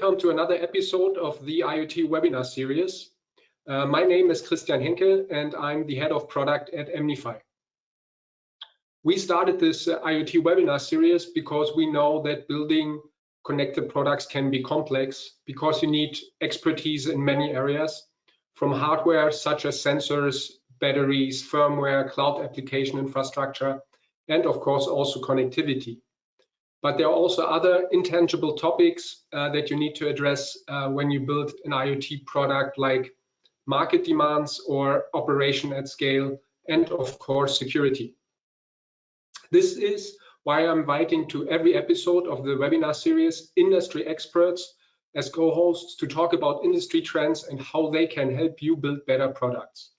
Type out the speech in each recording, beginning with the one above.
welcome to another episode of the IoT Webinar Series. My name is Christian Henke and I'm the head of product at MNIFY. We started this IoT Webinar Series because we know that building connected products can be complex because you need expertise in many areas, from hardware such as sensors, batteries, firmware, cloud application infrastructure, and of course also connectivity. But there are also other intangible topics that you need to address when you build an IoT product, like market demands or operation at scale, and of course security. This is why I'm inviting to every episode of the webinar series industry experts as co-hosts to talk about industry trends and how they can help you build better products.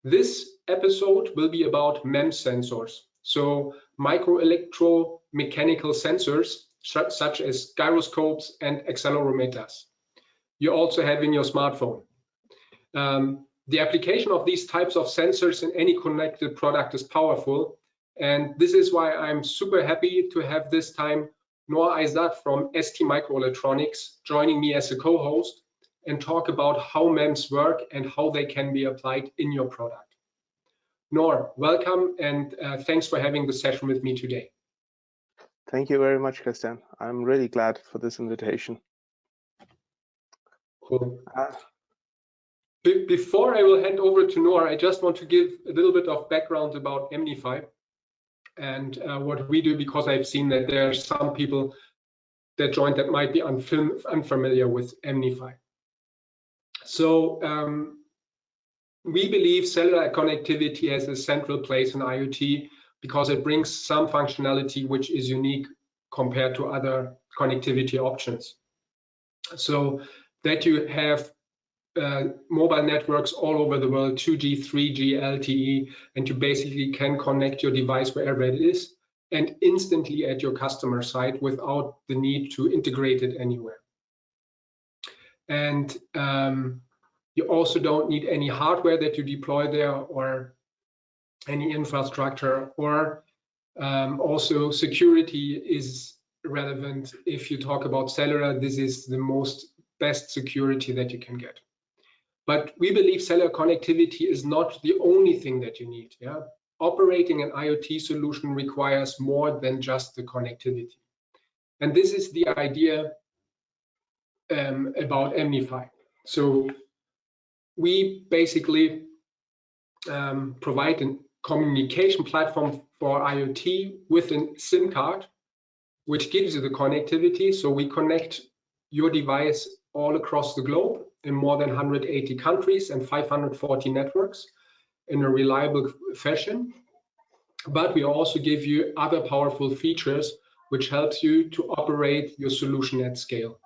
This episode will be about MEMS sensors, so Micro Electro Mechanical Sensors, such as gyroscopes and accelerometers. You also have in your smartphone. The application of these types of sensors in any connected product is powerful, and this is why I'm super happy to have this time Noor Aizad from ST Microelectronics joining me as a co-host and talk about how MEMS work and how they can be applied in your product. Noor, welcome and thanks for having the session with me today. Thank you very much, Christian. I'm really glad for this invitation. Cool. Before I will hand over to Noor, I just want to give a little bit of background about MNIFY and what we do, because I've seen that there are some people that joined that might be unfamiliar with MNIFY. So we believe cellular connectivity has a central place in IoT because it brings some functionality which is unique compared to other connectivity options. So that you have mobile networks all over the world, 2G, 3G, LTE, and you basically can connect your device wherever it is and instantly at your customer site without the need to integrate it anywhere. And you also don't need any hardware that you deploy there or any infrastructure, or also security is relevant. If you talk about cellular, this is the best security that you can get. But we believe cellular connectivity is not the only thing that you need. Yeah? Operating an IoT solution requires more than just the connectivity. And this is the idea about MNIFY. So we basically provide a communication platform for IoT with a SIM card, which gives you the connectivity. So we connect your device all across the globe in more than 180 countries and 540 networks in a reliable fashion. But we also give you other powerful features which helps you to operate your solution at scale.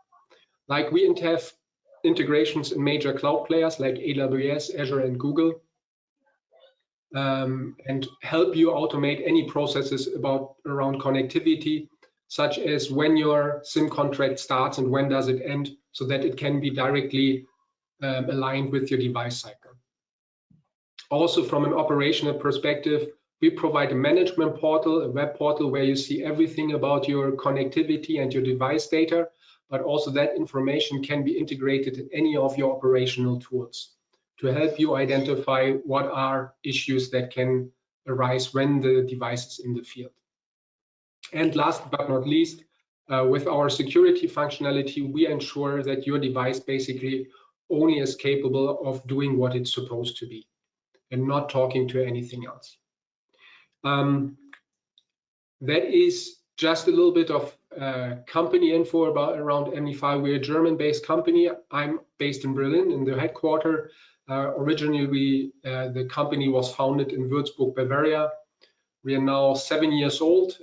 Like we have integrations in major cloud players like AWS, Azure, and Google, and help you automate any processes around connectivity, such as when your SIM contract starts and when does it end, so that it can be directly aligned with your device cycle. Also, from an operational perspective, we provide a management portal, a web portal where you see everything about your connectivity and your device data, but also that information can be integrated in any of your operational tools to help you identify what are issues that can arise when the device is in the field. And last but not least, with our security functionality, we ensure that your device basically only is capable of doing what it's supposed to be and not talking to anything else. That is just a little bit of company info around MNIFY. We're a German-based company. I'm based in Berlin in the headquarters. Originally, the company was founded in Würzburg, Bavaria. We are now 7 years old,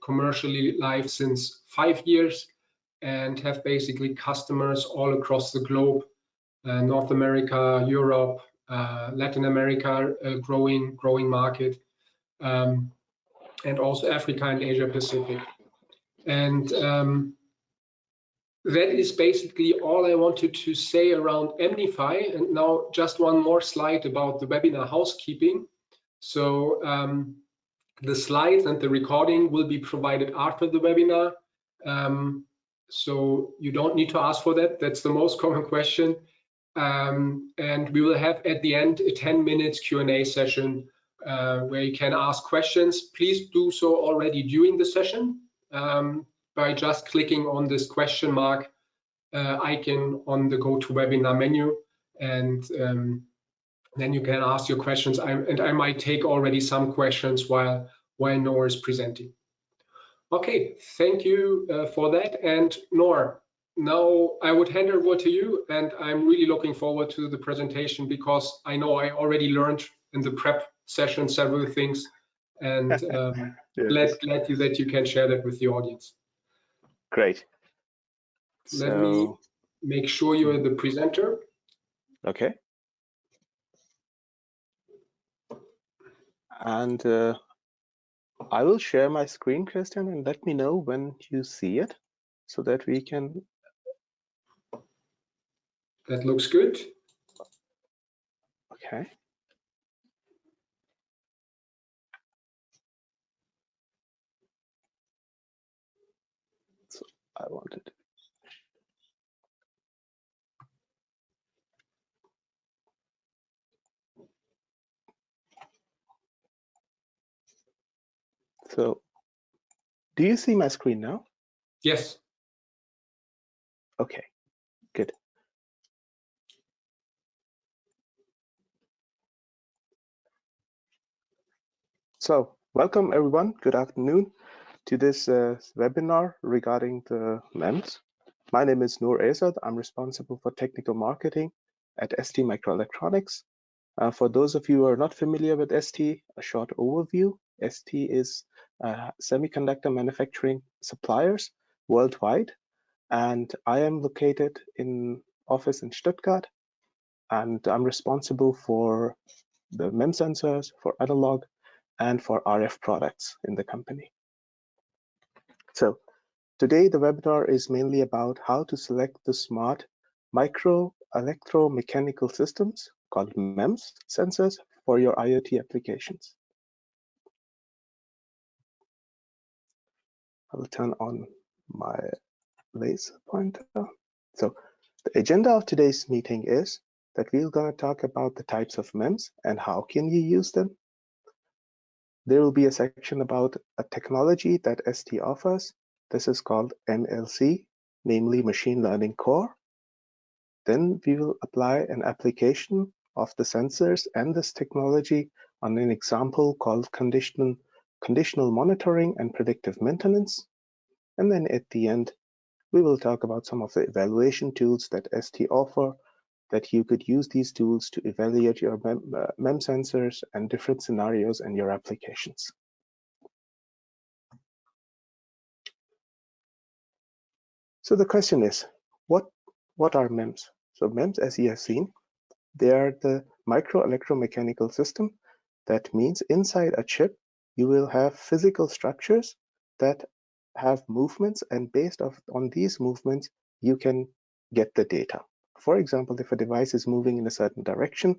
commercially live since 5 years, and have basically customers all across the globe, North America, Europe, Latin America, a growing market, and also Africa and Asia Pacific. And that is basically all I wanted to say around MNIFY. And now just one more slide about the webinar housekeeping. So the slides and the recording will be provided after the webinar. so you don't need to ask for that. That's the most common question. And we will have at the end a 10 minutes Q&A session where you can ask questions. Please do so already during the session by just clicking on this question mark icon on the GoToWebinar menu, and then you can ask your questions. I might take already some questions while Noor is presenting. Okay, thank you for that. And Noor, now I would hand over to you, and I'm really looking forward to the presentation because I know I already learned in the prep session several things, and yes. glad that you can share that with the audience. Great. Let me make sure you're the presenter. Okay. And I will share my screen, Christian, and let me know when you see it so that we can. That looks good. Okay. So I wanted. So, do you see my screen now? Yes. Okay, good. So, welcome everyone. Good afternoon to this webinar regarding the MEMS. My name is Noor Aizad. I'm responsible for technical marketing at ST Microelectronics. For those of you who are not familiar with ST, a short overview. ST is semiconductor manufacturing suppliers worldwide, and I am located in office in Stuttgart, and I'm responsible for the MEMS sensors, for analog, and for RF products in the company. So today the webinar is mainly about how to select the smart Micro Electro Mechanical Systems, called MEMS sensors, for your IoT applications. I will turn on my laser pointer. So the agenda of today's meeting is that we're going to talk about the types of MEMS and how can you use them. There will be a section about a technology that ST offers. This is called MLC, namely Machine Learning Core. Then we will apply an application of the sensors and this technology on an example called conditional monitoring and predictive maintenance. And then at the end, we will talk about some of the evaluation tools that ST offer, that you could use these tools to evaluate your MEMS sensors and different scenarios in your applications. So the question is, what are MEMS? So MEMS, as you have seen, they are the micro electromechanical system. That means inside a chip, you will have physical structures that have movements, and based on these movements, you can get the data. For example, if a device is moving in a certain direction,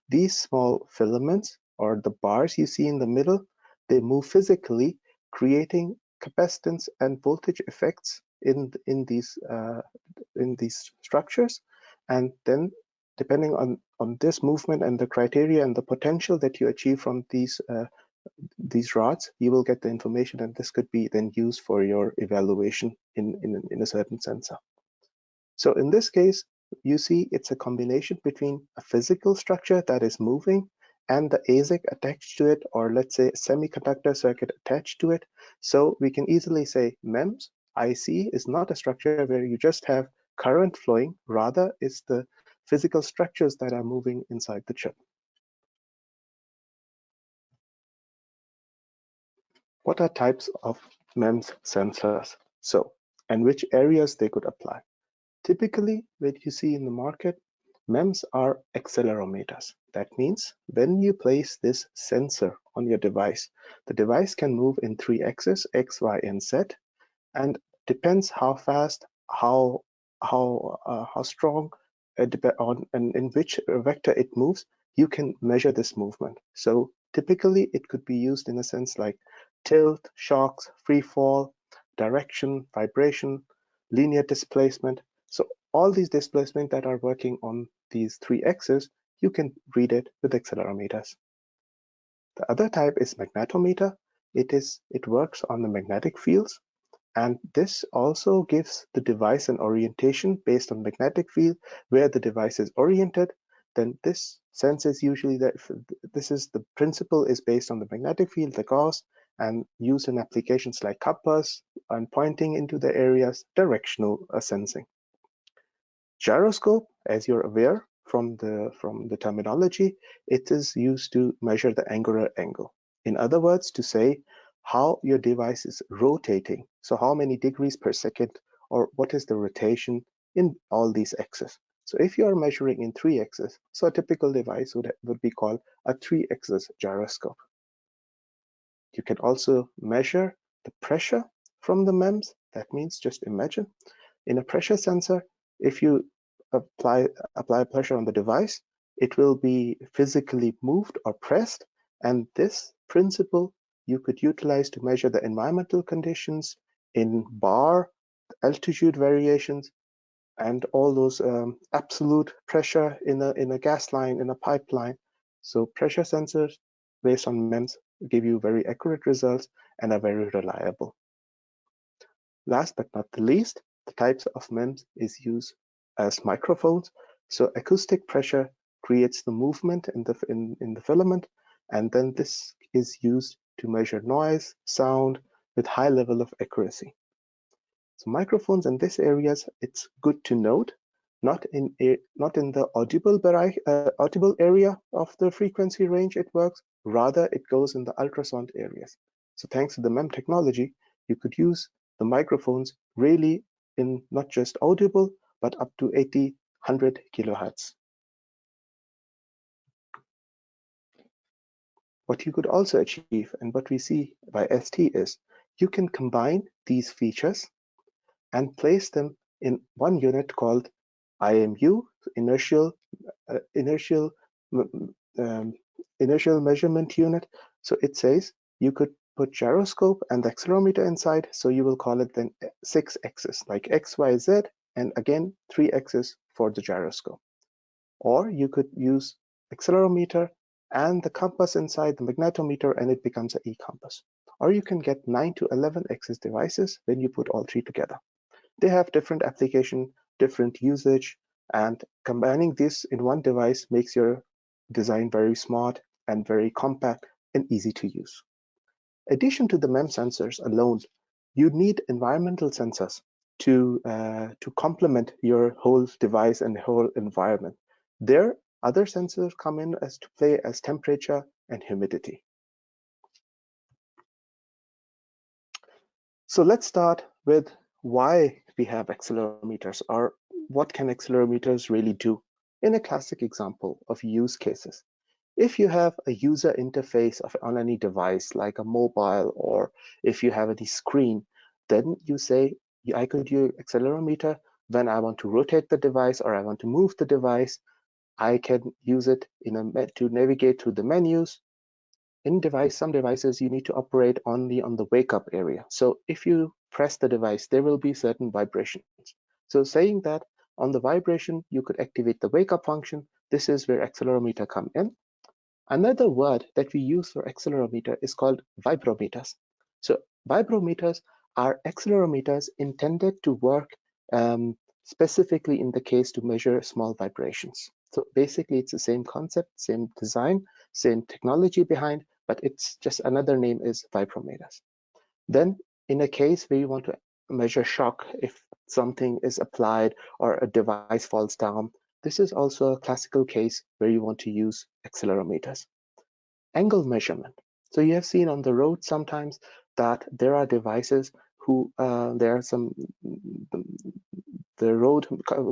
these small filaments or the bars you see in the middle, they move physically, creating capacitance and voltage effects in these structures. And then depending on this movement and the criteria and the potential that you achieve from these rods, you will get the information, and this could be then used for your evaluation in a certain sensor. So in this case, you see it's a combination between a physical structure that is moving and the ASIC attached to it, or let's say a semiconductor circuit attached to it. So we can easily say MEMS IC is not a structure where you just have current flowing, rather it's the physical structures that are moving inside the chip. What are types of MEMS sensors? So, and which areas they could apply? Typically, what you see in the market, MEMS are accelerometers. That means when you place this sensor on your device, the device can move in 3 axes, X, Y, and Z, and depends how fast, how strong, and in which vector it moves, you can measure this movement. So typically, it could be used in a sense like tilt, shocks, free fall, direction, vibration, linear displacement. So all these displacements that are working on these 3 axes, you can read it with accelerometers. The other type is magnetometer. It works on the magnetic fields, and this also gives the device an orientation based on magnetic field where the device is oriented. Then this senses usually that the principle is based on the magnetic field, the Gauss, and used in applications like compass and pointing into the areas, directional sensing. Gyroscope, as you're aware from the terminology, it is used to measure the angular angle. In other words, to say how your device is rotating. So how many degrees per second, or what is the rotation in all these axes. So if you are measuring in 3 axes, so a typical device would be called a 3-axis gyroscope. You can also measure the pressure from the MEMS. That means, just imagine, in a pressure sensor, if you apply pressure on the device, it will be physically moved or pressed, and this principle you could utilize to measure the environmental conditions in bar, altitude variations, and all those absolute pressure in a gas line, in a pipeline. So pressure sensors based on MEMS give you very accurate results and are very reliable. Last but not the least, the types of MEMS is used as microphones. So acoustic pressure creates the movement in the filament, and then this is used to measure noise, sound with high level of accuracy. So microphones in these areas, it's good to note, not in the audible area of the frequency range it works, rather it goes in the ultrasound areas. So thanks to the MEMS technology, you could use the microphones really in not just audible, but up to 80, 100 kilohertz. What you could also achieve, and what we see by ST, is you can combine these features and place them in one unit called IMU, inertial measurement unit. So it says you could put gyroscope and accelerometer inside, so you will call it then 6 axes, like X, Y, Z, and again 3 axes for the gyroscope. Or you could use accelerometer and the compass inside the magnetometer, and it becomes an e-compass. Or you can get 9 to 11 axis devices when you put all 3 together. They have different application, different usage, and combining this in one device makes your design very smart and very compact and easy to use. In addition to the MEMS sensors alone, you need environmental sensors to complement your whole device and whole environment. There, other sensors come in as to play as temperature and humidity. So let's start with why we have accelerometers, or what can accelerometers really do in a classic example of use cases. If you have a user interface on any device like a mobile, or if you have any screen, then you say, I could use accelerometer when I want to rotate the device or I want to move the device. I can use it to navigate through the menus. Some devices you need to operate only on the wake up area. So if you press the device, there will be certain vibrations. So saying that on the vibration, you could activate the wake up function. This is where accelerometer come in. Another word that we use for accelerometer is called vibrometers. So vibrometers are accelerometers intended to work specifically in the case to measure small vibrations. So basically it's the same concept, same design, same technology behind, but it's just another name is vibrometers. Then in a case where you want to measure shock, if something is applied or a device falls down, this is also a classical case where you want to use accelerometers. Angle measurement. So you have seen on the road sometimes that there are devices who the road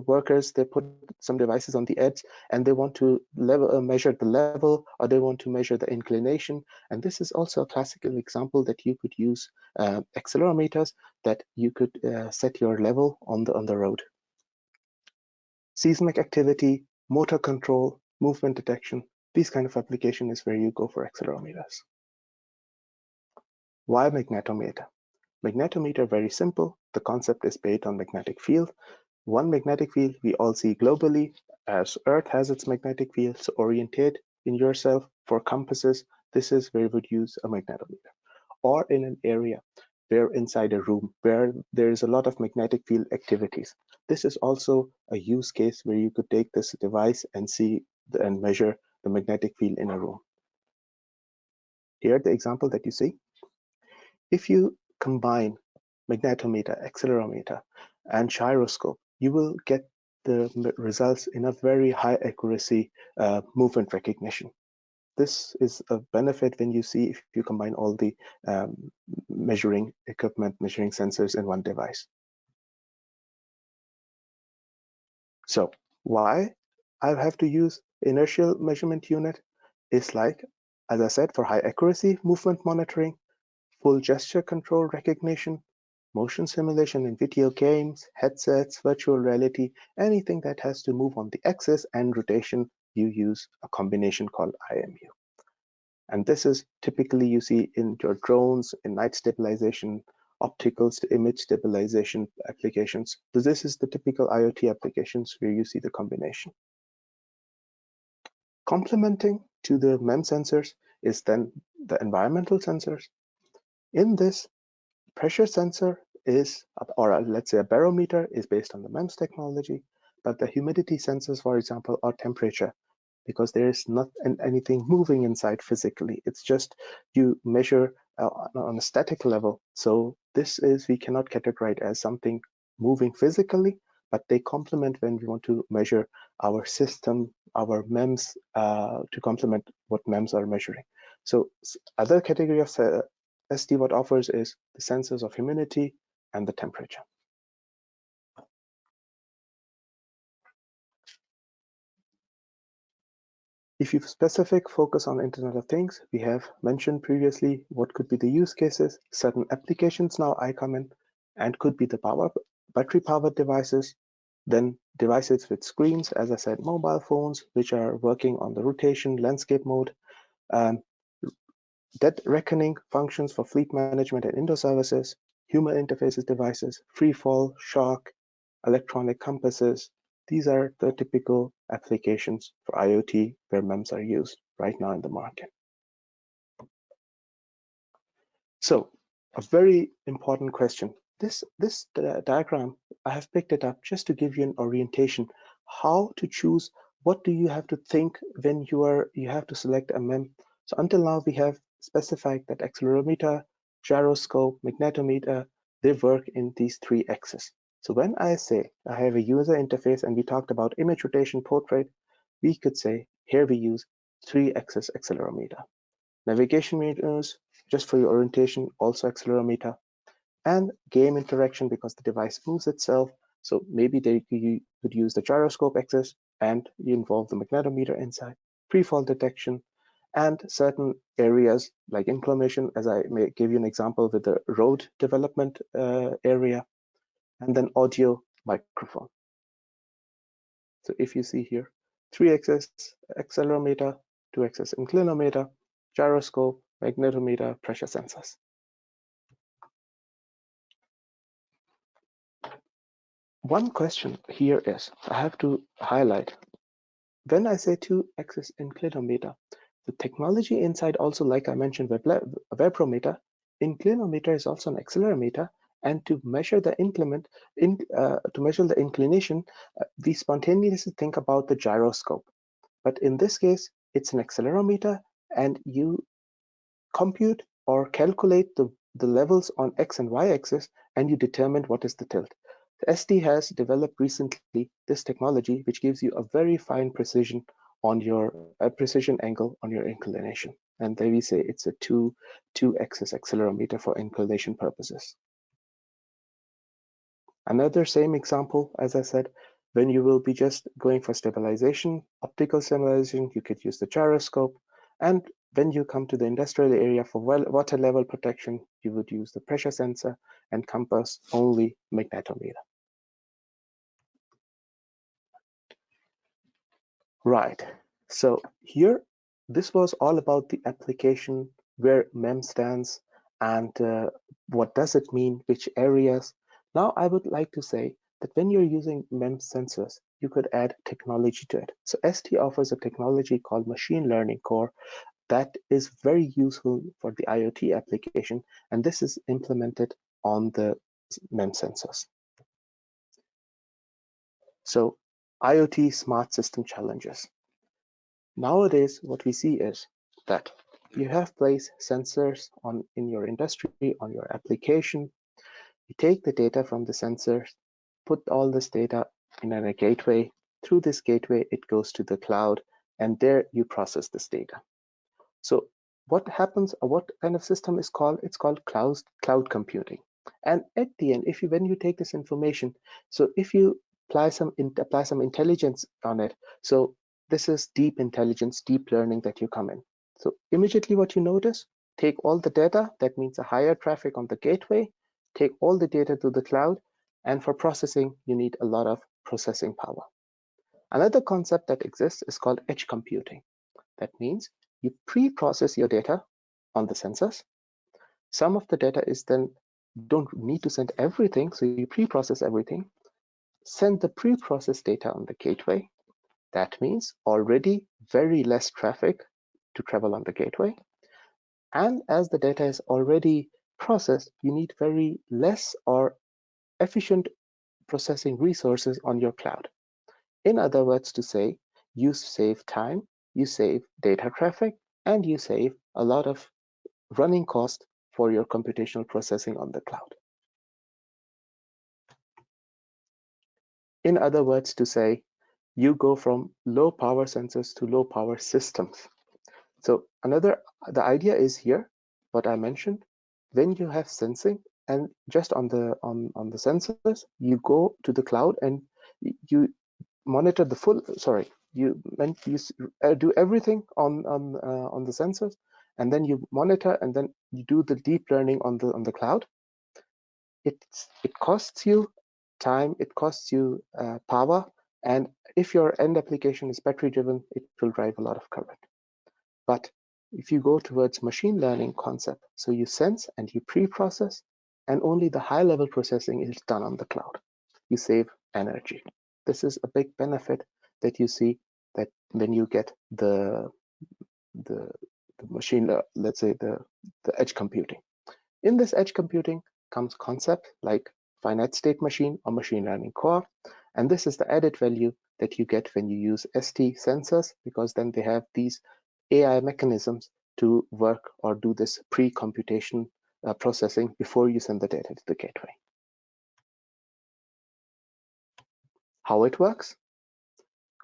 workers, they put some devices on the edge and they want to measure the level, or they want to measure the inclination. And this is also a classical example that you could use accelerometers, that you could set your level on the road. Seismic activity, motor control, movement detection, these kind of application is where you go for accelerometers. Why magnetometer? Magnetometer, very simple. The concept is based on magnetic field. One magnetic field we all see globally, as Earth has its magnetic field. So orientate in yourself for compasses. This is where you would use a magnetometer. Or in an area where inside a room where there is a lot of magnetic field activities. This is also a use case where you could take this device and see and measure the magnetic field in a room. Here, the example that you see, if you combine magnetometer, accelerometer, and gyroscope, you will get the results in a very high accuracy movement recognition. This is a benefit when you see if you combine all the measuring equipment, measuring sensors in one device. So why I have to use inertial measurement unit is like, as I said, for high accuracy movement monitoring, full gesture control recognition, motion simulation in video games, headsets, virtual reality, anything that has to move on the axis and rotation, you use a combination called IMU. And this is typically you see in your drones, in night stabilization, optical image stabilization applications. So this is the typical IoT applications where you see the combination. Complementing to the MEMS sensors is then the environmental sensors. In this, pressure sensor is, or let's say a barometer is based on the MEMS technology, but the humidity sensors, for example, are temperature, because there is not anything moving inside physically. It's just you measure on a static level. So this is, we cannot categorize as something moving physically, but they complement when we want to measure our system, our MEMS, to complement what MEMS are measuring. So other category of ST what offers is the sensors of humidity and the temperature. If you specific focus on Internet of Things, we have mentioned previously what could be the use cases. Certain applications now I come in, and could be the battery powered devices, then devices with screens, as I said, mobile phones, which are working on the rotation landscape mode, dead reckoning functions for fleet management and indoor services, human interfaces devices, free fall, shock, electronic compasses. These are the typical applications for IoT where MEMS are used right now in the market. So a very important question. This diagram, I have picked it up just to give you an orientation, how to choose, what do you have to think when you have to select a MEMS. So until now, we have specified that accelerometer, gyroscope, magnetometer, they work in these three axes. So when I say I have a user interface and we talked about image rotation portrait, we could say here we use 3-axis accelerometer. Navigation meters, just for your orientation, also accelerometer. And game interaction, because the device moves itself. So maybe you could use the gyroscope axis and you involve the magnetometer inside. Pre-fall detection, and certain areas like inclination, as I may give you an example with the road development area, and then audio microphone. So if you see here, 3-axis accelerometer, 2-axis inclinometer, gyroscope, magnetometer, pressure sensors. One question here is, I have to highlight, when I say 2-axis inclinometer, the technology inside also, like I mentioned, vibrometer, inclinometer is also an accelerometer, and to measure the inclination, we spontaneously think about the gyroscope. But in this case, it's an accelerometer, and you compute or calculate the levels on X and Y axis, and you determine what is the tilt. The ST has developed recently this technology, which gives you a very fine precision on your precision angle on your inclination. And there we say it's a two-axis accelerometer for inclination purposes. Another same example, as I said, when you will be just going for stabilization, optical stabilization, you could use the gyroscope. And when you come to the industrial area for water level protection, you would use the pressure sensor, and compass only magnetometer. Right, so here, this was all about the application where MEMS stands and what does it mean, which areas. Now I would like to say that when you're using MEMS sensors, you could add technology to it. So ST offers a technology called machine learning core that is very useful for the IoT application, and this is implemented on the MEMS sensors. So IoT smart system challenges. Nowadays, what we see is that you have placed sensors in your industry, on your application. You take the data from the sensors, put all this data in a gateway. Through this gateway, it goes to the cloud, and there you process this data. So what happens, or what kind of system is called? It's called cloud computing. And at the end, when you take this information, so if you apply some intelligence on it, so this is deep intelligence, deep learning that you come in. So immediately what you notice, take all the data, that means a higher traffic on the gateway, take all the data to the cloud, and for processing, you need a lot of processing power. Another concept that exists is called edge computing. That means you pre-process your data on the sensors. Some of the data is then, don't need to send everything, so you pre-process everything. Send the pre-processed data on the gateway. That means already very less traffic to travel on the gateway. And as the data is already processed, you need very less or efficient processing resources on your cloud. In other words, to say, you save time, you save data traffic, and you save a lot of running cost for your computational processing on the cloud. In other words, to say, you go from low power sensors to low power systems. So the idea is here, what I mentioned, when you have sensing and just on the sensors, you go to the cloud and you monitor the full, you do everything on the sensors, and then you monitor, and then you do the deep learning on the cloud. It costs you time, it costs you power, and if your end application is battery driven, it will drive a lot of current. But if you go towards machine learning concept, so you sense and you pre-process, and only the high level processing is done on the cloud, you save energy. This is a big benefit that you see, that when you get the machine, let's say the edge computing. In this edge computing comes concept like finite state machine or machine learning core, and this is the added value that you get when you use ST sensors, because then they have these AI mechanisms to work or do this pre-computation processing before you send the data to the gateway. How it works?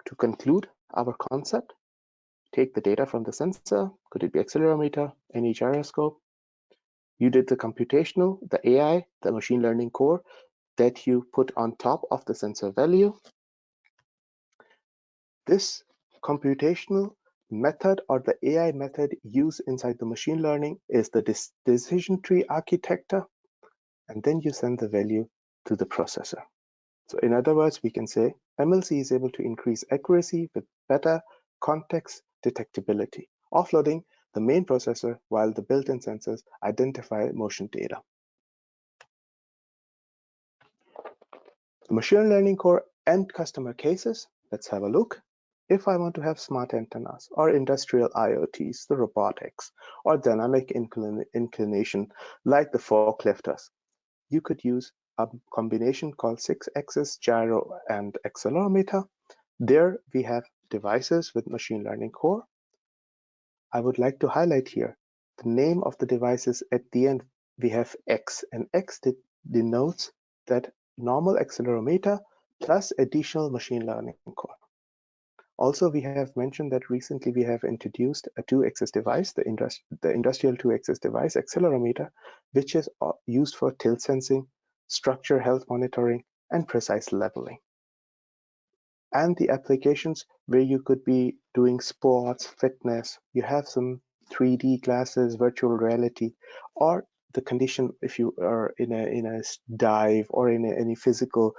To conclude our concept, take the data from the sensor, could it be accelerometer, any gyroscope. You did the computational, the AI, the machine learning core that you put on top of the sensor value. This computational method or the AI method used inside the machine learning is the decision tree architecture, and then you send the value to the processor. So in other words, we can say MLC is able to increase accuracy with better context detectability, offloading the main processor while the built-in sensors identify motion data. The machine learning core and customer cases, let's have a look. If I want to have smart antennas or industrial IoTs, the robotics, or dynamic inclination like the forklifters, you could use a combination called 6-axis gyro and accelerometer. There we have devices with machine learning core. I would like to highlight here the name of the devices. At the end we have X, and X denotes that normal accelerometer plus additional machine learning core. Also, we have mentioned that recently we have introduced a 2-axis device, the industrial 2-axis device accelerometer, which is used for tilt sensing, structure health monitoring, and precise leveling. And the applications where you could be doing sports, fitness, you have some 3D glasses, virtual reality, or the condition if you are in a dive or in any physical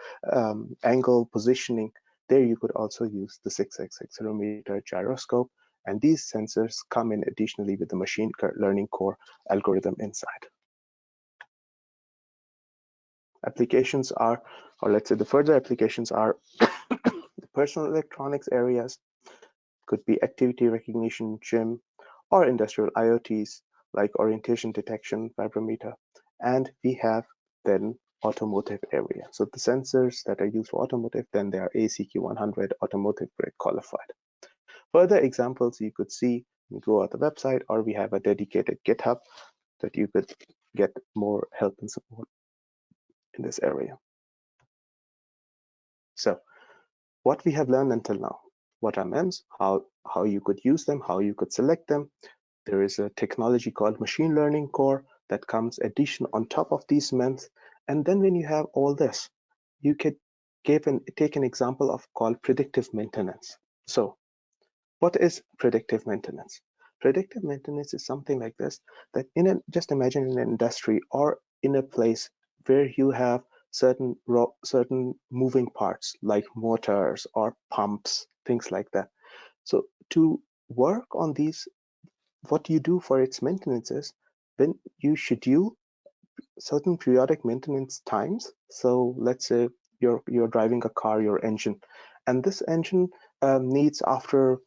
angle positioning. There you could also use the 6-axis accelerometer gyroscope, and these sensors come in additionally with the machine learning core algorithm inside. Applications are, or let's say the further applications are the personal electronics areas, could be activity recognition, gym, or industrial IoTs like orientation detection, vibrometer. And we have then automotive area. So the sensors that are used for automotive, then they are ACQ100 automotive grade qualified. Further examples you could see, you go on the website, or we have a dedicated GitHub that you could get more help and support in this area. So what we have learned until now, what are MEMS, how you could use them, how you could select them. There is a technology called machine learning core that comes addition on top of these MEMS. And then when you have all this, you could take an example of called predictive maintenance. So what is predictive maintenance? Predictive maintenance is something like this, that just imagine in an industry or in a place where you have certain moving parts like motors or pumps, things like that. So to work on these, what you do for its maintenance is when you schedule certain periodic maintenance times. So let's say you're driving a car, your engine, and this engine needs after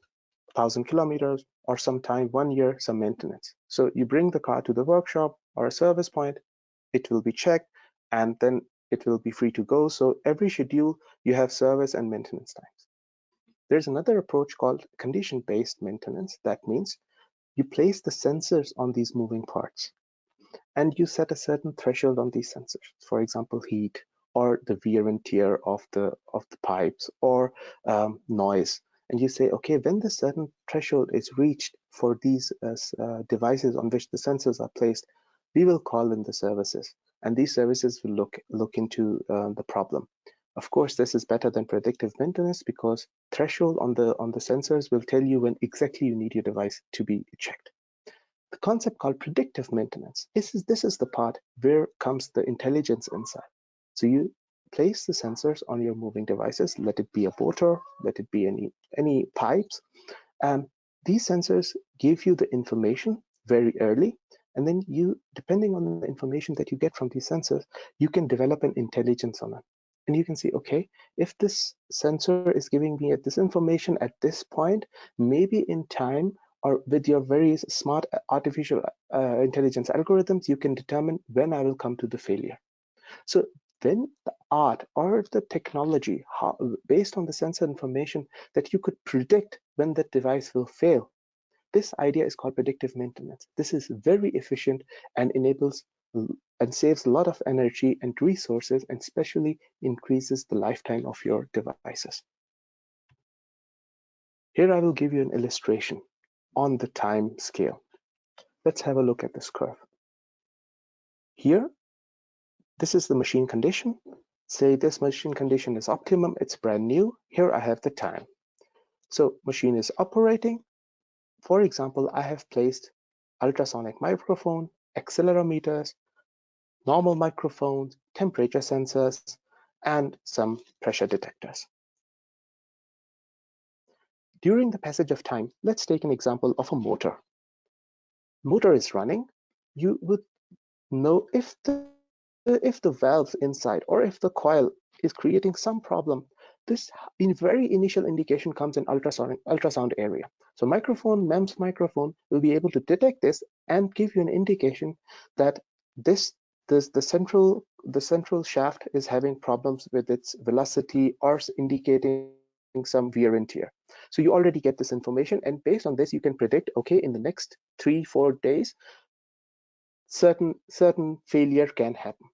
1,000 kilometers or sometime 1 year some maintenance. So you bring the car to the workshop or a service point, it will be checked, and then it will be free to go. So every schedule you have service and maintenance times. There's another approach called condition-based maintenance. That means you place the sensors on these moving parts and you set a certain threshold on these sensors. For example, heat or the wear and tear of the pipes or noise. And you say, okay, when the certain threshold is reached for these devices on which the sensors are placed, we will call in the services, and these services will look into the problem. Of course, this is better than predictive maintenance because threshold on the sensors will tell you when exactly you need your device to be checked. The concept called predictive maintenance, this is the part where comes the intelligence inside. So you place the sensors on your moving devices, let it be a motor, let it be any pipes, and these sensors give you the information very early, and then you, depending on the information that you get from these sensors, you can develop an intelligence on it. And you can see, okay, if this sensor is giving me this information at this point, maybe in time or with your very smart artificial intelligence algorithms, you can determine when I will come to the failure. So then the art or the technology, based on the sensor information, that you could predict when that device will fail. This idea is called predictive maintenance. This is very efficient and enables and saves a lot of energy and resources, and especially increases the lifetime of your devices. Here I will give you an illustration on the time scale. Let's have a look at this curve. Here, this is the machine condition. Say this machine condition is optimum, it's brand new. Here I have the time. So machine is operating. For example, I have placed ultrasonic microphone, accelerometers, normal microphones, temperature sensors, and some pressure detectors. During the passage of time, let's take an example of a motor. Motor is running. You would know if the valve inside or if the coil is creating some problem. This in very initial indication comes in ultrasound area. So microphone, MEMS microphone will be able to detect this and give you an indication that the central shaft is having problems with its velocity or indicating some wear and tear. So you already get this information, and based on this you can predict, okay, in the next 3-4 days certain failure can happen.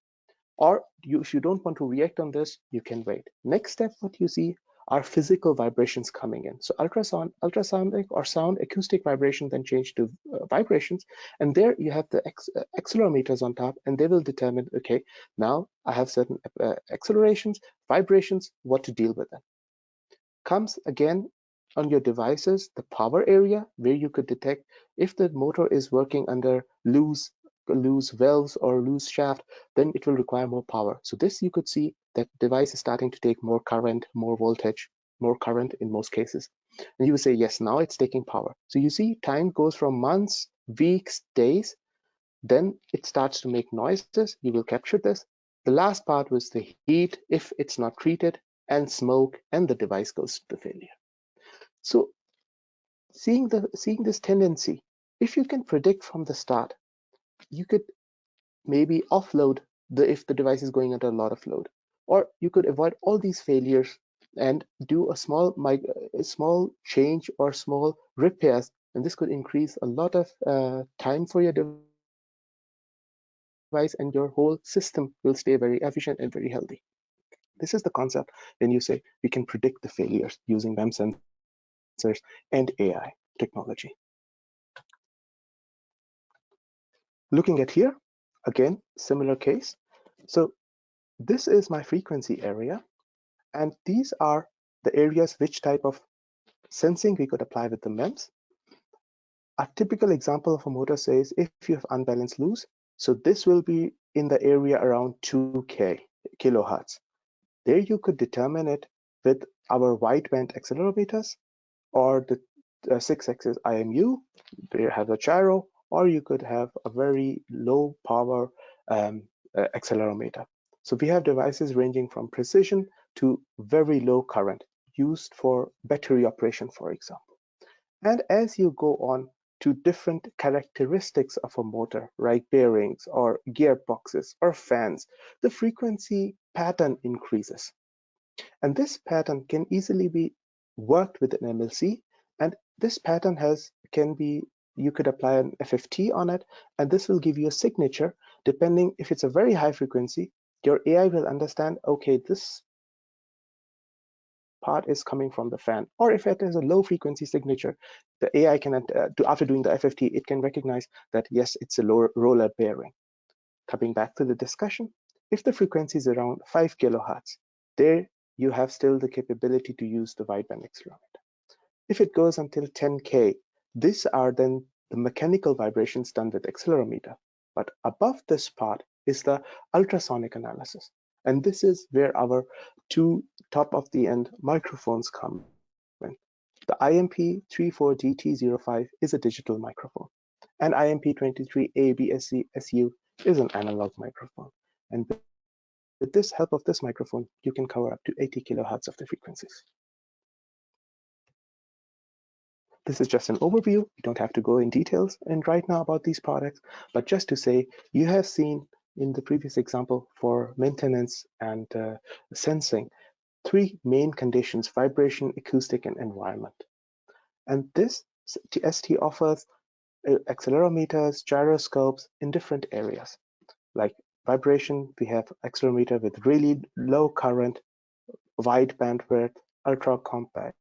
Or if you don't want to react on this, you can wait. Next step, what you see are physical vibrations coming in. So ultrasonic or sound acoustic vibration then change to vibrations, and there you have the accelerometers on top, and they will determine, okay, now I have certain accelerations, vibrations, what to deal with them. Comes again on your devices, the power area, where you could detect if the motor is working under loose valves or loose shaft, then it will require more power. So this you could see that device is starting to take more current, more voltage, more current in most cases. And you would say, yes, now it's taking power. So you see time goes from months, weeks, days, then it starts to make noises. You will capture this. The last part was the heat if it's not treated, and smoke, and the device goes to failure. So seeing this tendency, if you can predict from the start, you could maybe offload if the device is going under a lot of load, or you could avoid all these failures and do a small change or small repairs, and this could increase a lot of time for your device, and your whole system will stay very efficient and very healthy. This is the concept when you say we can predict the failures using MEMS sensors and AI technology. Looking at here, again, similar case. So this is my frequency area, and these are the areas which type of sensing we could apply with the MEMS. A typical example of a motor says if you have unbalanced loose, so this will be in the area around 2K kilohertz. There you could determine it with our wideband accelerometers or the 6-axis IMU. There you have a gyro, or you could have a very low power accelerometer. So we have devices ranging from precision to very low current, used for battery operation, for example. And as you go on to different characteristics of a motor, like bearings or gearboxes or fans, the frequency pattern increases. And this pattern can easily be worked with an MLC, and this pattern you could apply an FFT on it, and this will give you a signature. Depending if it's a very high frequency, your AI will understand, okay, this part is coming from the fan. Or if it is a low frequency signature, the AI can, after doing the FFT, it can recognize that yes, it's a lower roller bearing. Coming back to the discussion, if the frequency is around 5 kilohertz, there you have still the capability to use the wideband accelerometer. If it goes until 10K, these are then the mechanical vibrations done with accelerometer. But above this part is the ultrasonic analysis. And this is where our two top-of-the-end microphones come in. The IMP34DT05 is a digital microphone, and IMP23ABSC-SU is an analog microphone. And with this help of this microphone, you can cover up to 80 kilohertz of the frequencies. This is just an overview. You don't have to go in details and right now about these products, but just to say, you have seen in the previous example for maintenance and sensing, three main conditions: vibration, acoustic, and environment. And this ST offers accelerometers, gyroscopes in different areas. Like vibration, we have accelerometer with really low current, wide bandwidth, ultra compact.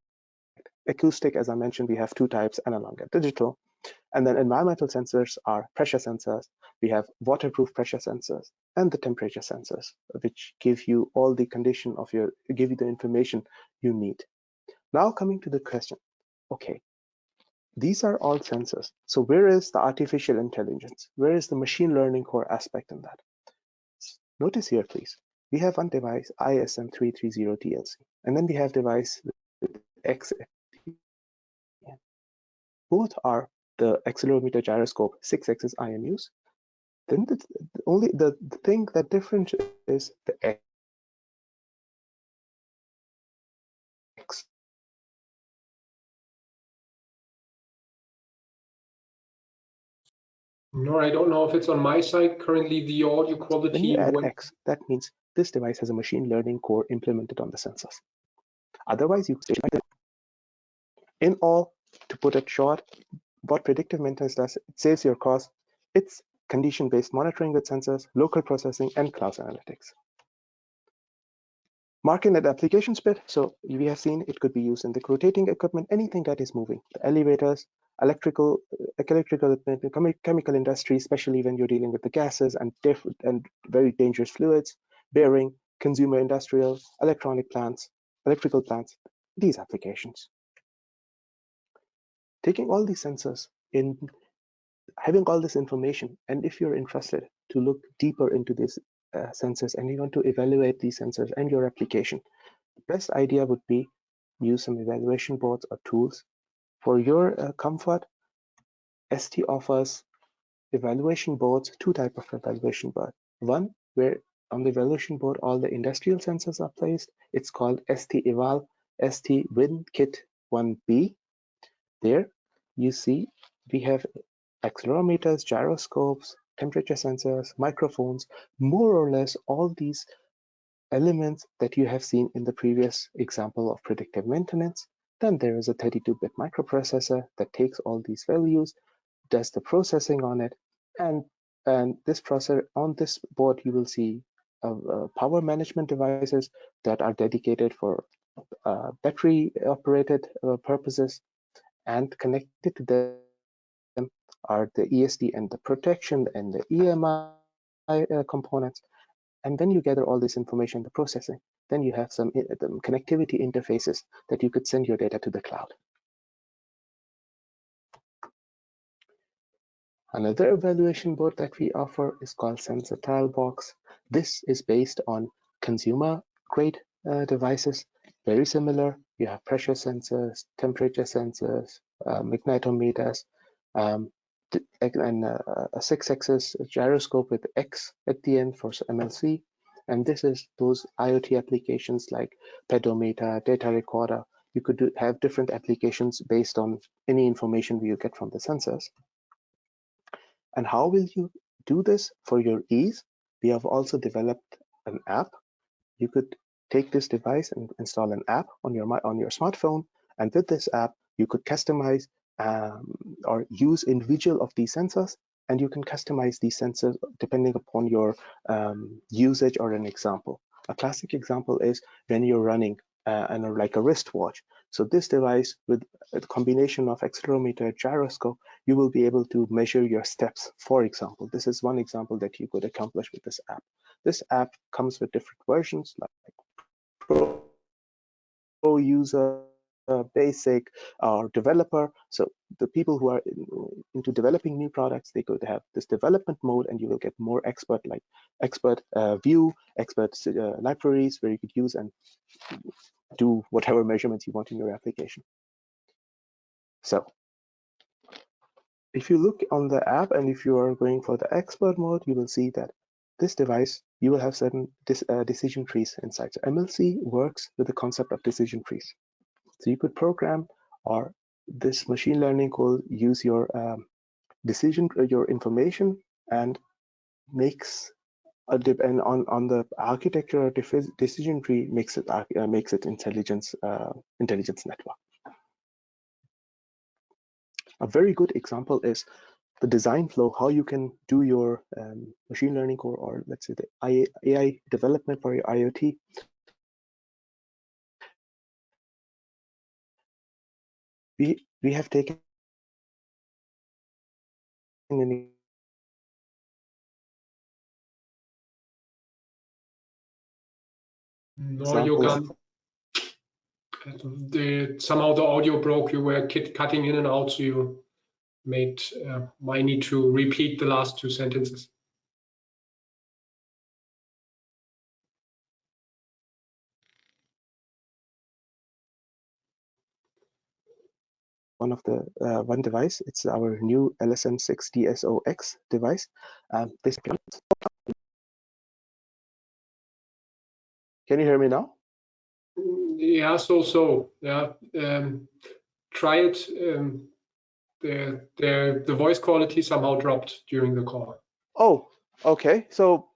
Acoustic, as I mentioned, we have two types, analog and digital. And then environmental sensors are pressure sensors. We have waterproof pressure sensors and the temperature sensors, which give you all the condition of give you the information you need. Now coming to the question, okay, these are all sensors. So where is the artificial intelligence? Where is the machine learning core aspect in that? Notice here, please, we have one device, ISM330TLC, and then we have device with XFT. Both are the accelerometer gyroscope 6-axis IMUs. Then the thing that different is the X. Noor, I don't know if it's on my side. Currently, the audio quality. When you add X, that means this device has a machine learning core implemented on the sensors. Otherwise, you could say in all, to put it short, what predictive maintenance does, it saves your cost. It's condition-based monitoring with sensors, local processing, and cloud analytics. Market and applications bit. So we have seen it could be used in the rotating equipment, anything that is moving, the elevators, electrical chemical industry, especially when you're dealing with the gases and very dangerous fluids, bearing, consumer industrial, electronic plants, electrical plants, these applications. Taking all these sensors in, having all this information, and if you're interested to look deeper into these sensors and you want to evaluate these sensors and your application, the best idea would be use some evaluation boards or tools. For your comfort, ST offers evaluation boards, two types of evaluation board. One where on the evaluation board, all the industrial sensors are placed. It's called ST Eval, ST Win Kit 1B. There you see we have accelerometers, gyroscopes, temperature sensors, microphones, more or less all these elements that you have seen in the previous example of predictive maintenance. Then there is a 32-bit microprocessor that takes all these values, does the processing on it, and this processor on this board you will see power management devices that are dedicated for battery operated purposes, and connected to them are the ESD and the protection and the EMI components. And then you gather all this information, the processing. Then you have some connectivity interfaces that you could send your data to the cloud. Another evaluation board that we offer is called Sensor Tile Box. This is based on consumer grade devices, very similar. You have pressure sensors, temperature sensors, magnetometers, and a 6-axis gyroscope with X at the end for MLC. And this is those IoT applications like pedometer, data recorder. You could have different applications based on any information you get from the sensors. And how will you do this for your ease? We have also developed an app. You could take this device and install an app on your smartphone, and with this app you could customize or use individual of these sensors, and you can customize these sensors depending upon your usage. Or an example, a classic example is when you're running like a wristwatch. So this device with a combination of accelerometer, gyroscope, you will be able to measure your steps. For example, this is one example that you could accomplish with this app. This app comes with different versions like Pro user, basic, or developer. So the people who are into developing new products, they could have this development mode, and you will get more expert view, expert libraries where you could use and do whatever measurements you want in your application. So if you look on the app, and if you are going for the expert mode, you will see that this device, you will have certain decision trees inside. So MLC works with the concept of decision trees. So you could program, or this machine learning could use your your information and makes depend on the architecture or decision tree, makes it intelligence network. A very good example is the design flow, how you can do your machine learning core, or let's say the AI development for your IoT. We have taken an No, you can't. Somehow the audio broke. You were cutting in and out, so you might need to repeat the last 2 sentences. One device. It's our new LSM6DSOX device. Can you hear me now? Yeah, so yeah. Try it. The voice quality somehow dropped during the call. Oh, okay. So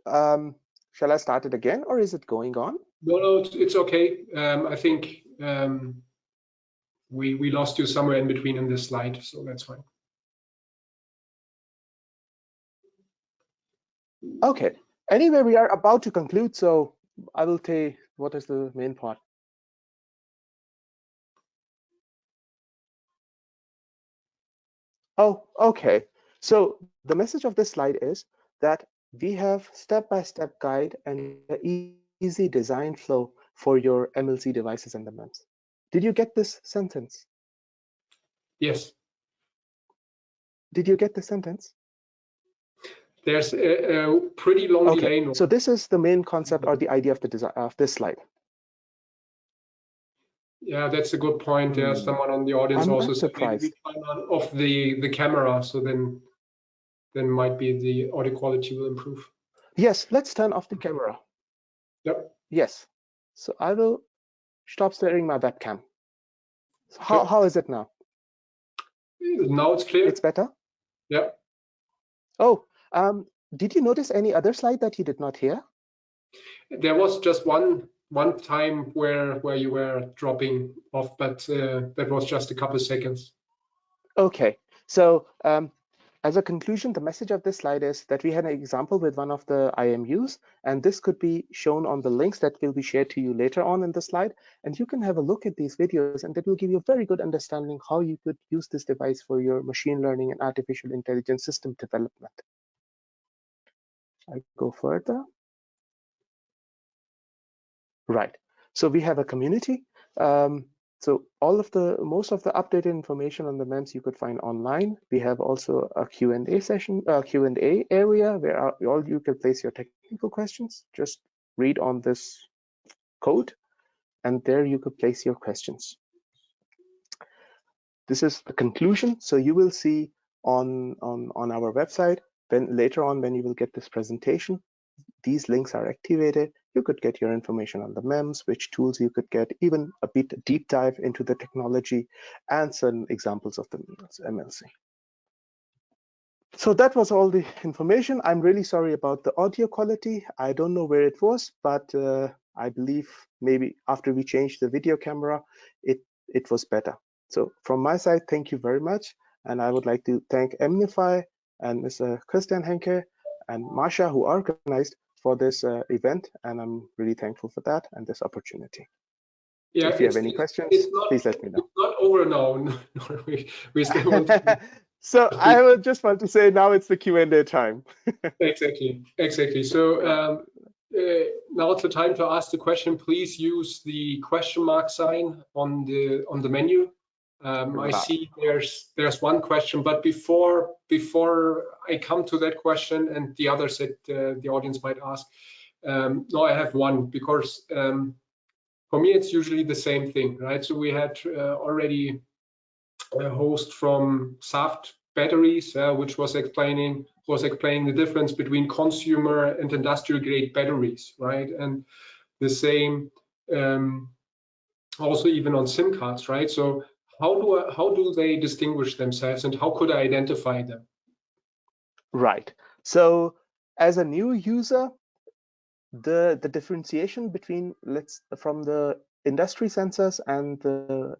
shall I start it again, or is it going on? No, it's okay. I think we lost you somewhere in between in this slide, so that's fine. Okay. Anyway, we are about to conclude, so I will tell what is the main part. Oh, okay. So the message of this slide is that we have step-by-step guide and an easy design flow for your MLC devices and the MEMS. Did you get this sentence? Yes. Did you get the sentence? There's a pretty long delay. Okay. So this is the main concept or the idea of the design of this slide. Yeah, that's a good point. There's someone on the audience I'm also not surprised. maybe we turn off the camera, so then might be the audio quality will improve. Yes, let's turn off the camera. Yep. Yes. So I will stop sharing my webcam. So Sure. how is it now? Now it's clear. It's better? Yeah. Oh, did you notice any other slide that you did not hear? There was just one time where you were dropping off, but that was just a couple of seconds. Okay, so as a conclusion, the message of this slide is that we had an example with one of the IMUs, and this could be shown on the links that will be shared to you later on in the slide. And you can have a look at these videos, and that will give you a very good understanding how you could use this device for your machine learning and artificial intelligence system development. I go further. Right. So we have a community. So most of the updated information on the MEMS you could find online. We have also a Q&A session, Q&A area where all you can place your technical questions. Just read on this code, and there you could place your questions. This is the conclusion. So you will see on our website, then later on when you will get this presentation, these links are activated. You could get your information on the MEMS, which tools you could get, even a bit deep dive into the technology and certain examples of the MLC. So that was all the information. I'm really sorry about the audio quality. I don't know where it was, but I believe maybe after we changed the video camera, it was better. So from my side, thank you very much. And I would like to thank MNIFY and Mr. Christian Henke and Masha, who organized for this event. And I'm really thankful for that and this opportunity. Yeah, if you have any questions, please let me know. It's not over now. We still want to. So I would just want to say now it's the Q&A time. Exactly. So now it's the time to ask the question. Please use the question mark sign on the menu. I see there's one question, but before I come to that question and the others that the audience might ask, no, I have one, because for me it's usually the same thing, right? So we had already a host from Saft batteries, which was explaining the difference between consumer and industrial grade batteries, right? And the same also even on SIM cards, right? So how do they distinguish themselves, and how could I identify them? Right. So as a new user, the differentiation between from the industry sensors and the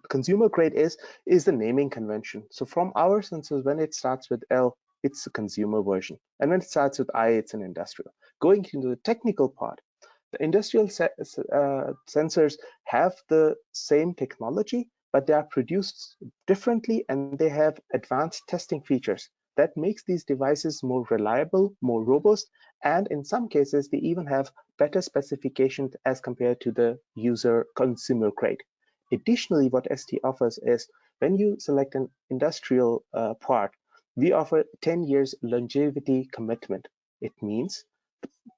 consumer grade is the naming convention. So from our sensors, when it starts with L, it's a consumer version, and when it starts with I, it's an industrial. Going into the technical part, the industrial sensors have the same technology, but they are produced differently, and they have advanced testing features that makes these devices more reliable, more robust, and in some cases, they even have better specifications as compared to the user consumer grade. Additionally, what ST offers is when you select an industrial part, we offer 10 years longevity commitment. It means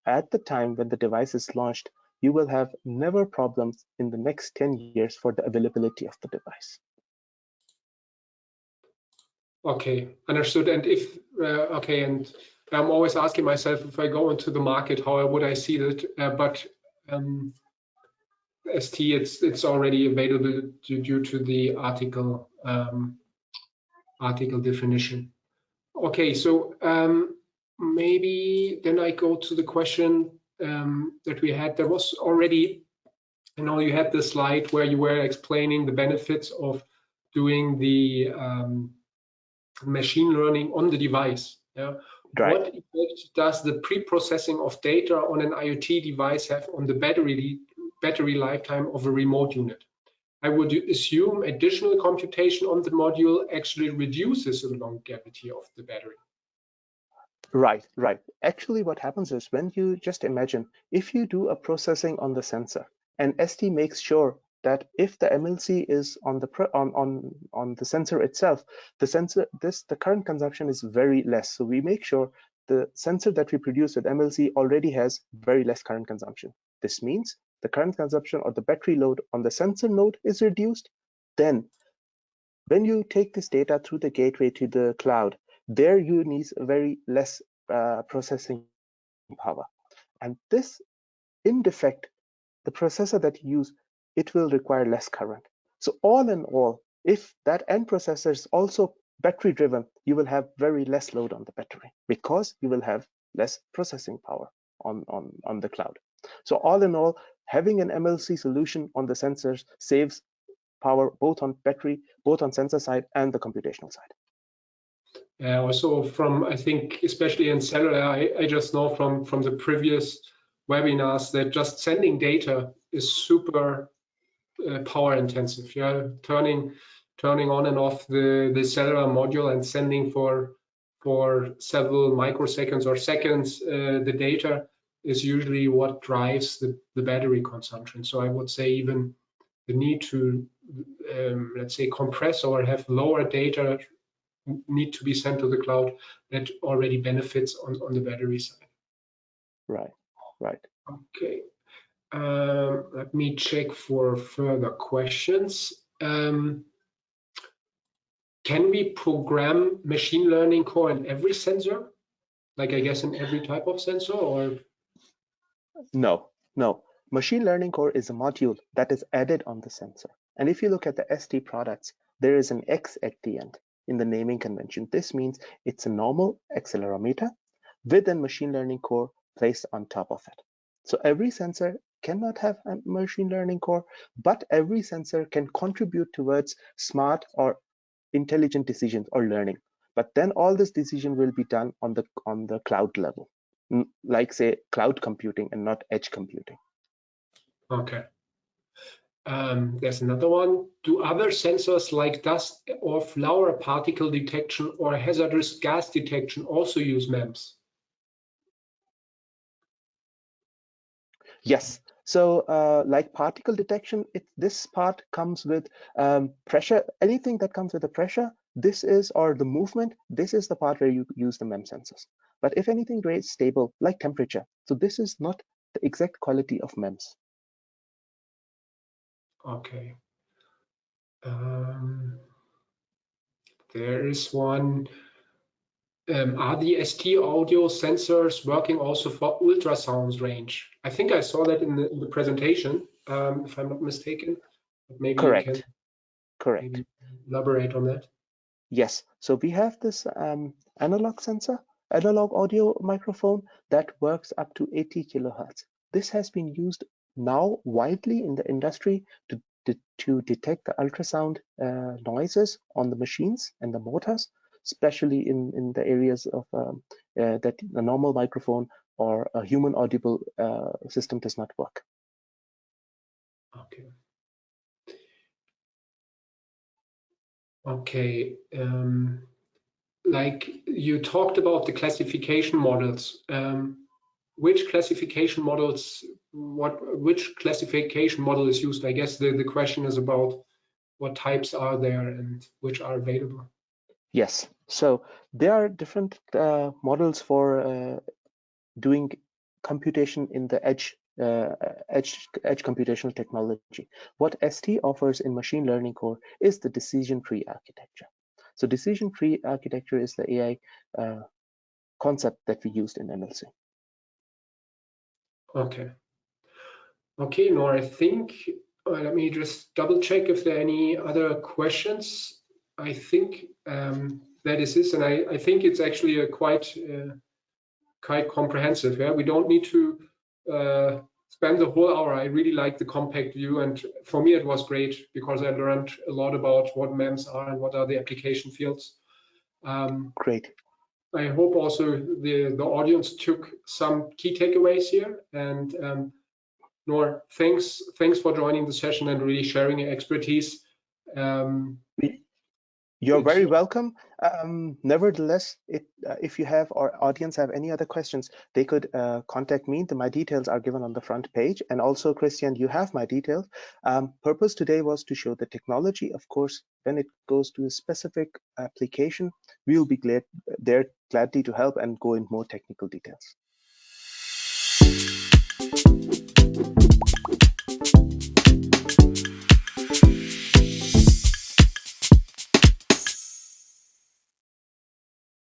at the time when the device is launched, you will have never problems in the next 10 years for the availability of the device. Okay, understood. And if okay, and I'm always asking myself, if I go into the market, how would I see that? But ST, it's already available due to the article definition. Okay, so maybe then I go to the question that we had. There was already, you had the slide where you were explaining the benefits of doing the machine learning on the device. Yeah. Right. What effect does the pre-processing of data on an IoT device have on the battery lifetime of a remote unit? I would assume additional computation on the module actually reduces the longevity of the battery. Right, right. Actually, what happens is when you just imagine, if you do a processing on the sensor, and ST makes sure that if the MLC is on the sensor itself, the current consumption is very less. So we make sure the sensor that we produce with MLC already has very less current consumption. This means the current consumption or the battery load on the sensor node is reduced. Then when you take this data through the gateway to the cloud, there you need very less processing power. And this, in defect, the processor that you use, it will require less current. So all in all, if that end processor is also battery driven, you will have very less load on the battery because you will have less processing power on the cloud. So all in all, having an MLC solution on the sensors saves power both on battery, both on sensor side and the computational side. Also from, I think, especially in cellular, I just know from the previous webinars that just sending data is super power intensive. Yeah, turning on and off the cellular module and sending for several microseconds or seconds the data is usually what drives the battery consumption. So I would say even the need to let's say compress or have lower data need to be sent to the cloud, that already benefits on the battery side. Right. Okay. Let me check for further questions. Can we program machine learning core in every sensor? Like I guess in every type of sensor, or? No. Machine learning core is a module that is added on the sensor. And if you look at the ST products, there is an X at the end in the naming convention. This means it's a normal accelerometer with a machine learning core placed on top of it. So every sensor cannot have a machine learning core, but every sensor can contribute towards smart or intelligent decisions or learning. But then all this decision will be done on the cloud level, like say cloud computing and not edge computing. Okay. There's another one. Do other sensors like dust or flower particle detection or hazardous gas detection also use MEMS? Yes. So like particle detection, this part comes with pressure. Anything that comes with the pressure, this is, or the movement, this is the part where you use the MEMS sensors. But if anything very stable, like temperature, so this is not the exact quality of MEMS. Okay. There is one. Are the ST audio sensors working also for ultrasound range? I think I saw that in the presentation, if I'm not mistaken. But maybe Correct. you can maybe elaborate on that. Yes. So we have this analog sensor, analog audio microphone that works up to 80 kilohertz. This has been used now widely in the industry to detect the ultrasound noises on the machines and the motors, especially in the areas of that a normal microphone or a human audible system does not work. Okay. Okay. Like you talked about the classification models. Which classification models? Which classification model is used? I guess the question is about what types are there and which are available. Yes, so there are different models for doing computation in the edge computational technology. What ST offers in machine learning core is the decision tree architecture. So decision tree architecture is the AI concept that we used in MLC. Okay. Okay, Noor, I think, let me just double check if there are any other questions. I think that is this, and I think it's actually a quite comprehensive. Yeah, we don't need to spend the whole hour. I really like the compact view, and for me it was great because I learned a lot about what MEMS are and what are the application fields. Great. I hope also the audience took some key takeaways here. And Noor, thanks for joining the session and really sharing your expertise. You're very welcome. Nevertheless, if you have or audience have any other questions, they could contact me. My details are given on the front page. And also, Christian, you have my details. Purpose today was to show the technology. Of course, when it goes to a specific application, we will be gladly to help and go in more technical details.